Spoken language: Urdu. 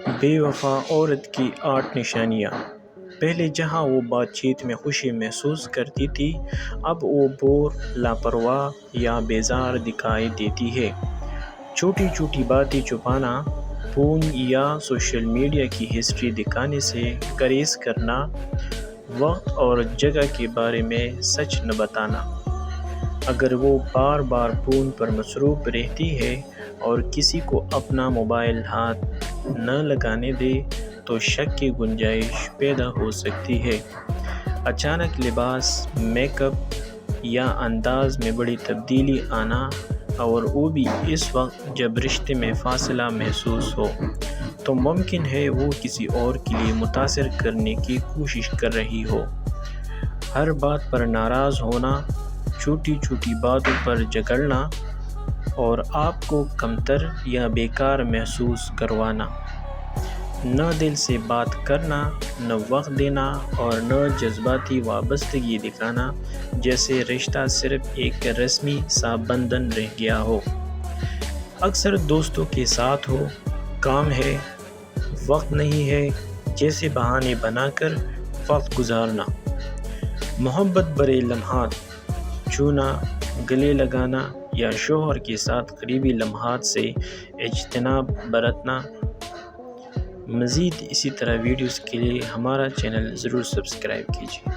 بے وفا عورت کی 8 نشانیاں۔ پہلے جہاں وہ بات چیت میں خوشی محسوس کرتی تھی، اب وہ بور، لاپرواہ یا بیزار دکھائی دیتی ہے۔ چھوٹی چھوٹی باتیں چھپانا، فون یا سوشل میڈیا کی ہسٹری دکھانے سے گریز کرنا، وقت اور جگہ کے بارے میں سچ نہ بتانا۔ اگر وہ بار بار فون پر مصروف رہتی ہے اور کسی کو اپنا موبائل ہاتھ نہ لگانے دے تو شک کی گنجائش پیدا ہو سکتی ہے۔ اچانک لباس، میک اپ یا انداز میں بڑی تبدیلی آنا، اور وہ بھی اس وقت جب رشتے میں فاصلہ محسوس ہو، تو ممکن ہے وہ کسی اور کے لیے متاثر کرنے کی کوشش کر رہی ہو۔ ہر بات پر ناراض ہونا، چھوٹی چھوٹی باتوں پر جھگڑنا، اور آپ کو کمتر یا بیکار محسوس کروانا۔ نہ دل سے بات کرنا، نہ وقت دینا، اور نہ جذباتی وابستگی دکھانا، جیسے رشتہ صرف ایک رسمی سا بندھن رہ گیا ہو۔ اکثر دوستوں کے ساتھ ہو، کام ہے، وقت نہیں ہے جیسے بہانے بنا کر وقت گزارنا۔ محبت بھرے لمحات، چھونا، گلے لگانا یا شوہر کے ساتھ قریبی لمحات سے اجتناب برتنا۔ مزید اسی طرح ویڈیوز کے لیے ہمارا چینل ضرور سبسکرائب کیجیے۔